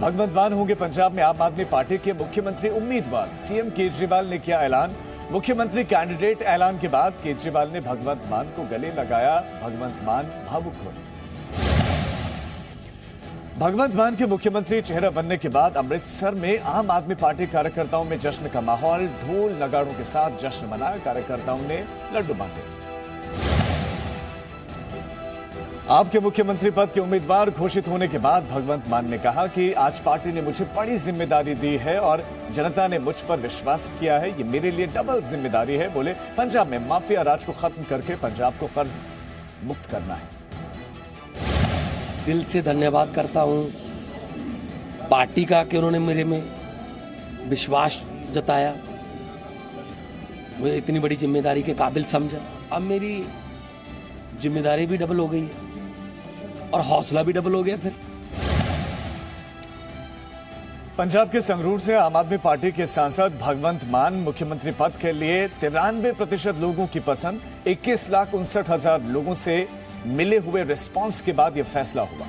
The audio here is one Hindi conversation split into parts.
भगवंत मान होंगे पंजाब में आम आदमी पार्टी के मुख्यमंत्री उम्मीदवार। सीएम केजरीवाल ने किया ऐलान। मुख्यमंत्री कैंडिडेट ऐलान के बाद केजरीवाल ने भगवंत मान को गले लगाया। भगवंत मान भावुक हुए। भगवंत मान के मुख्यमंत्री चेहरा बनने के बाद अमृतसर में आम आदमी पार्टी कार्यकर्ताओं में जश्न का माहौल। ढोल नगाड़ों के साथ जश्न मनाया। कार्यकर्ताओं ने लड्डू बांटे। आपके मुख्यमंत्री पद के उम्मीदवार घोषित होने के बाद भगवंत मान ने कहा कि आज पार्टी ने मुझे बड़ी जिम्मेदारी दी है और जनता ने मुझ पर विश्वास किया है। ये मेरे लिए डबल जिम्मेदारी है। बोले पंजाब में माफिया राज को खत्म करके पंजाब को कर्ज मुक्त करना है। दिल से धन्यवाद करता हूं पार्टी का कि उन्होंने मेरे में विश्वास जताया, मुझे इतनी बड़ी जिम्मेदारी के काबिल समझा। अब मेरी जिम्मेदारी भी डबल हो गई है और हौसला भी डबल हो गया। फिर पंजाब के संगरूर से आम आदमी पार्टी के सांसद भगवंत मान मुख्यमंत्री पद के लिए 93% लोगों की पसंद। 21,59,000 लोगों से मिले हुए रिस्पांस के बाद यह फैसला हुआ।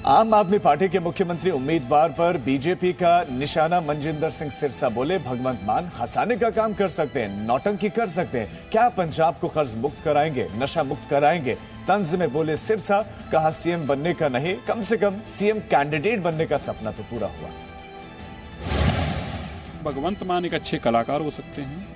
आम आदमी पार्टी के मुख्यमंत्री उम्मीदवार पर बीजेपी का निशाना। मनजिंदर सिंह सिरसा बोले भगवंत मान हंसाने का काम कर सकते हैं, नौटंकी कर सकते हैं, क्या पंजाब को कर्ज मुक्त कराएंगे, नशा मुक्त कराएंगे। तंज में बोले सिरसा। कहा सीएम बनने का नहीं, कम से कम सीएम कैंडिडेट बनने का सपना तो पूरा हुआ। भगवंत मान एक अच्छे कलाकार हो सकते हैं,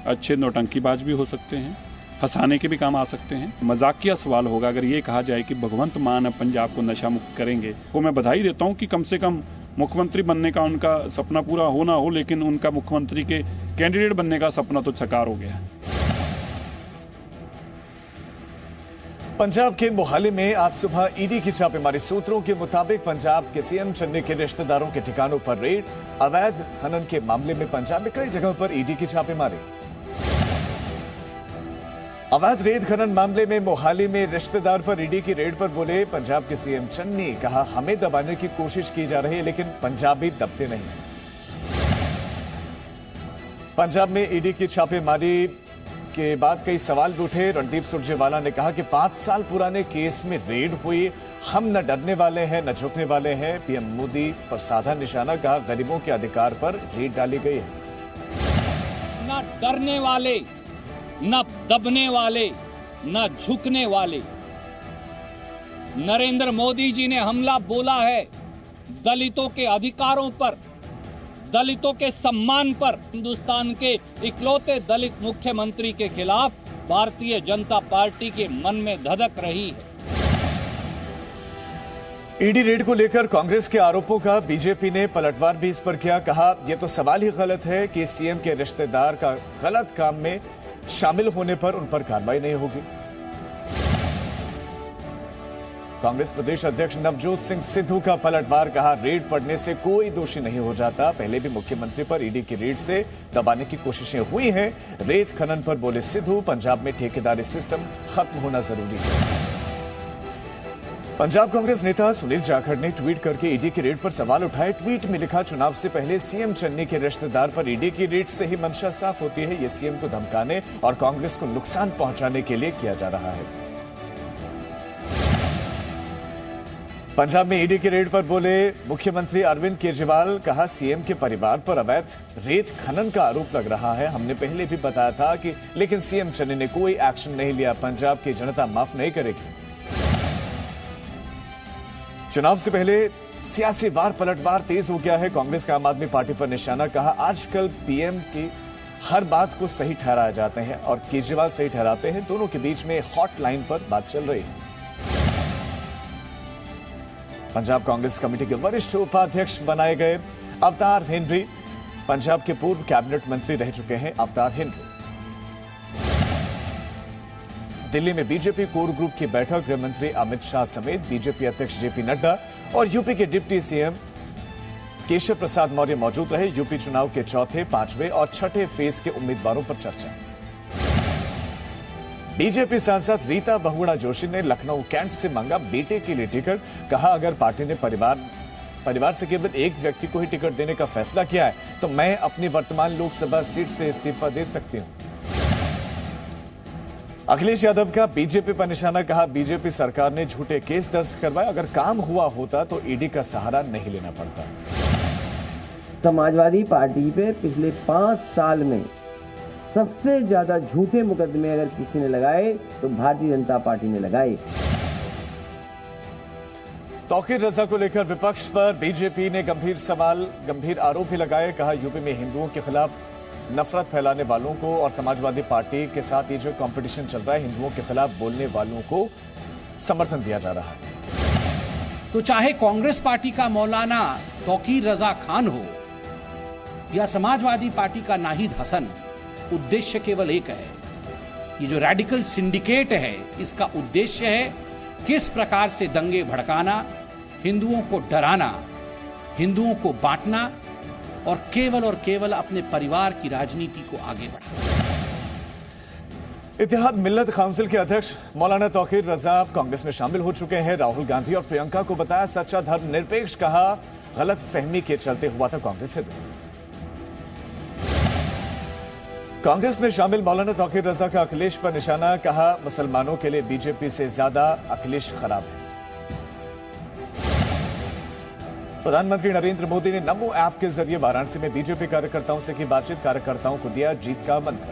अच्छे नौटंकीबाज भी हो सकते हैं, हंसाने के भी काम आ सकते हैं। मजाकिया सवाल होगा अगर ये कहा जाए कि भगवंत मान पंजाब को नशा मुक्त करेंगे। तो मैं बधाई देता हूं कि कम से कम मुख्यमंत्री बनने का उनका सपना पूरा हो ना हो, लेकिन उनका मुख्यमंत्री के कैंडिडेट बनने का सपना तो साकार हो गया। पंजाब के मोहाली में आज सुबह ईडी की छापेमारी। सूत्रों के मुताबिक पंजाब के सीएम चन्नी के रिश्तेदारों के ठिकानों पर रेड। अवैध खनन के मामले में पंजाब में कई जगहों पर ईडी की छापेमारी। अवैध रेत खनन मामले में मोहाली में रिश्तेदार पर ईडी की रेड पर बोले पंजाब के सीएम चन्नी। कहा हमें दबाने की कोशिश की जा रही है लेकिन पंजाबी दबते नहीं। पंजाब में ईडी की छापेमारी के बाद कई सवाल भी उठे। रणदीप सुरजेवाला ने कहा कि 5 साल पुराने केस में रेड हुई। हम न डरने वाले हैं न झुकने वाले हैं। पीएम मोदी पर साधा निशाना। कहा गरीबों के अधिकार पर रेड डाली गई है। न डरने वाले, न दबने वाले, न झुकने वाले। नरेंद्र मोदी जी ने हमला बोला है दलितों के अधिकारों पर, दलितों के सम्मान पर। हिंदुस्तान के इकलौते दलित मुख्यमंत्री के खिलाफ भारतीय जनता पार्टी के मन में धधक रही है। ईडी रेड को लेकर कांग्रेस के आरोपों का बीजेपी ने पलटवार भी इस पर किया। कहा यह तो सवाल ही गलत है कि सीएम के रिश्तेदार का गलत काम में शामिल होने पर उन पर कार्रवाई नहीं होगी। कांग्रेस प्रदेश अध्यक्ष नवजोत सिंह सिद्धू का पलटवार। कहा रेड पड़ने से कोई दोषी नहीं हो जाता। पहले भी मुख्यमंत्री पर ईडी की रेड से दबाने की कोशिशें हुई हैं। रेत खनन पर बोले सिद्धू पंजाब में ठेकेदारी सिस्टम खत्म होना जरूरी है। पंजाब कांग्रेस नेता सुनील जाखड़ ने ट्वीट करके ईडी की रेड पर सवाल उठाए। ट्वीट में लिखा चुनाव से पहले सीएम चन्नी के रिश्तेदार पर ईडी की रेड से ही मंशा साफ होती है। यह सीएम को धमकाने और कांग्रेस को नुकसान पहुंचाने के लिए किया जा रहा है। पंजाब में ईडी की रेड पर बोले मुख्यमंत्री अरविंद केजरीवाल। कहा सीएम के परिवार पर अवैध रेत खनन का आरोप लग रहा है। हमने पहले भी बताया था कि लेकिन सीएम चन्नी ने कोई एक्शन नहीं लिया। पंजाब की जनता माफ नहीं करेगी। चुनाव से पहले सियासी वार पलटवार तेज हो गया है। कांग्रेस का आम आदमी पार्टी पर निशाना। कहा आजकल पीएम की हर बात को सही ठहराया जाते हैं और केजरीवाल सही ठहराते हैं। दोनों के बीच में हॉटलाइन पर बात चल रही है। पंजाब कांग्रेस कमेटी के वरिष्ठ उपाध्यक्ष बनाए गए अवतार हेनरी। पंजाब के पूर्व कैबिनेट मंत्री रह चुके हैं अवतार हेनरी। दिल्ली में बीजेपी कोर ग्रुप की बैठक। गृह मंत्री अमित शाह समेत बीजेपी अध्यक्ष जेपी नड्डा और यूपी के डिप्टी सीएम केशव प्रसाद मौर्य मौजूद रहे। यूपी चुनाव के चौथे, पांचवें और छठे फेज के उम्मीदवारों पर चर्चा। बीजेपी सांसद रीता बहुगुणा जोशी ने लखनऊ कैंट से मांगा बेटे के लिए टिकट। कहा अगर पार्टी ने परिवार से केवल एक व्यक्ति को ही टिकट देने का फैसला किया है तो मैं अपनी वर्तमान लोकसभा सीट से इस्तीफा दे सकती हूं। अखिलेश यादव का बीजेपी पर निशाना, कहा बीजेपी सरकार ने झूठे केस दर्ज करवाए, अगर काम हुआ होता तो ईडी का सहारा नहीं लेना पड़ता। समाजवादी पार्टी पे पिछले 5 साल में सबसे ज्यादा झूठे मुकदमे अगर किसी ने लगाए तो भारतीय जनता पार्टी ने लगाए। तौकीर रजा को लेकर विपक्ष पर बीजेपी ने गंभीर आरोप भी लगाए। कहा यूपी में हिंदुओं के खिलाफ नफरत फैलाने वालों को और समाजवादी पार्टी के साथ ये जो कंपटीशन चल रहा है, हिंदुओं के खिलाफ बोलने वालों को समर्थन दिया जा रहा है। तो चाहे कांग्रेस पार्टी का मौलाना तौकीर रजा खान हो या समाजवादी पार्टी का नाहिद हसन, उद्देश्य केवल एक है। ये जो रेडिकल सिंडिकेट है, इसका उद्देश्य है किस प्रकार से दंगे भड़काना, हिंदुओं को डराना, हिंदुओं को बांटना और केवल अपने परिवार की राजनीति को आगे बढ़ाना। इत्तेहाद मिल्लत काउंसिल के अध्यक्ष मौलाना तौकीर रजा कांग्रेस में शामिल हो चुके हैं। राहुल गांधी और प्रियंका को बताया सच्चा धर्मनिरपेक्ष, कहा गलत फहमी के चलते हुआ था कांग्रेस से। कांग्रेस में शामिल मौलाना तौकीर रजा का अखिलेश पर निशाना, कहा मुसलमानों के लिए बीजेपी से ज्यादा अखिलेश खराब है। प्रधानमंत्री नरेंद्र मोदी ने नमो ऐप के जरिए वाराणसी में बीजेपी कार्यकर्ताओं से की बातचीत, कार्यकर्ताओं को दिया जीत का मंत्र।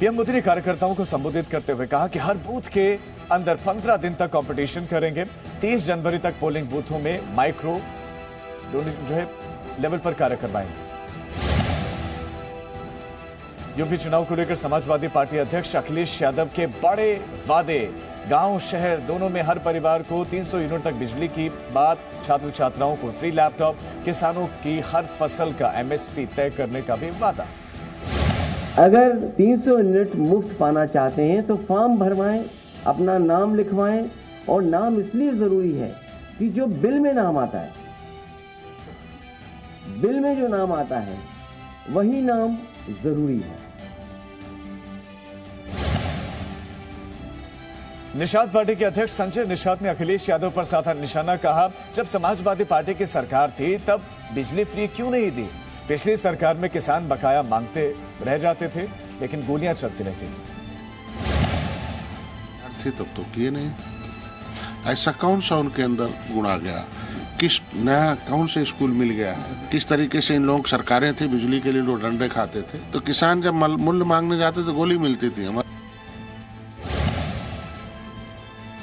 पीएम मोदी ने कार्यकर्ताओं को संबोधित करते हुए कहा कि हर बूथ के अंदर 15 दिन तक कंपटीशन करेंगे। 30 जनवरी तक पोलिंग बूथों में माइक्रो जो है लेवल पर कार्य करवाएंगे। यूपी चुनाव को लेकर समाजवादी पार्टी अध्यक्ष अखिलेश यादव के बड़े वादे, गांव शहर दोनों में हर परिवार को 300 यूनिट तक बिजली की बात, छात्र छात्राओं को फ्री लैपटॉप, किसानों की हर फसल का एमएसपी तय करने का भी वादा। अगर 300 यूनिट मुफ्त पाना चाहते हैं तो फॉर्म भरवाएं, अपना नाम लिखवाएं, और नाम इसलिए जरूरी है कि जो बिल में नाम आता है, बिल में जो नाम आता है वही नाम जरूरी है। निषाद पार्टी के अध्यक्ष संजय निषाद ने अखिलेश यादव पर साधा निशाना, कहा जब समाजवादी पार्टी की सरकार थी तब बिजली फ्री क्यों नहीं दी? पिछली सरकार में किसान बकाया मांगते रह जाते थे लेकिन गोलियां चलती रहती थी। तब तो किए नहीं। ऐसा कौन सा उनके अंदर गुण आ गया? किस नया कौन से स्कूल मिल गया है? किस तरीके से इन लोग सरकारें थी बिजली के लिए लोग डंडे खाते थे, तो किसान जब मूल्य मांगने जाते तो गोली मिलती थी।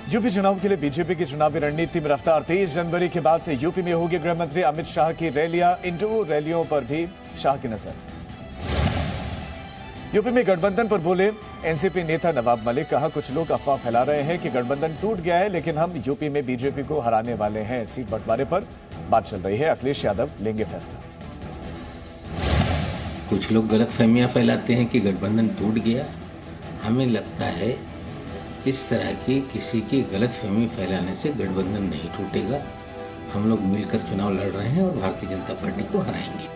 यूपी चुनाव के लिए बीजेपी की चुनावी रणनीति में रफ्तार। 23 जनवरी के बाद से यूपी में होगी गृह मंत्री अमित शाह की रैलियां, इंडोर रैलियों पर भी शाह की नजर। यूपी में गठबंधन पर बोले एनसीपी नेता नवाब मलिक, कहा कुछ लोग अफवाह फैला रहे हैं कि गठबंधन टूट गया है, लेकिन हम यूपी में बीजेपी को हराने वाले हैं। सीट बंटवारे पर बात चल रही है, अखिलेश यादव लेंगे फैसला। कुछ लोग गलतफहमियां फैलाते हैं कि गठबंधन टूट गया। हमें लगता है इस तरह की किसी की गलतफहमी फैलाने से गठबंधन नहीं टूटेगा। हम लोग मिलकर चुनाव लड़ रहे हैं और भारतीय जनता पार्टी को हराएंगे।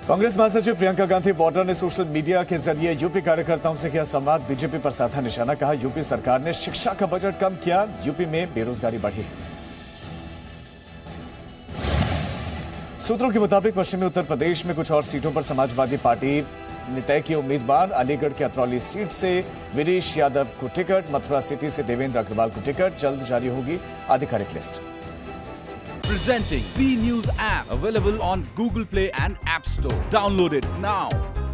कांग्रेस महासचिव प्रियंका गांधी वाड्रा ने सोशल मीडिया के जरिए यूपी कार्यकर्ताओं से किया संवाद, बीजेपी पर साधा निशाना, कहा यूपी सरकार ने शिक्षा का बजट कम किया, यूपी में बेरोजगारी बढ़ी। सूत्रों के मुताबिक पश्चिमी उत्तर प्रदेश में कुछ और सीटों पर समाजवादी पार्टी ने तय किए उम्मीदवार। अलीगढ़ के अतरौली सीट से वीरेश यादव को टिकट, मथुरा सिटी से देवेंद्र अग्रवाल को टिकट, जल्द जारी होगी आधिकारिक list. Presenting B News app, available on Google Play and App Store. Download it now.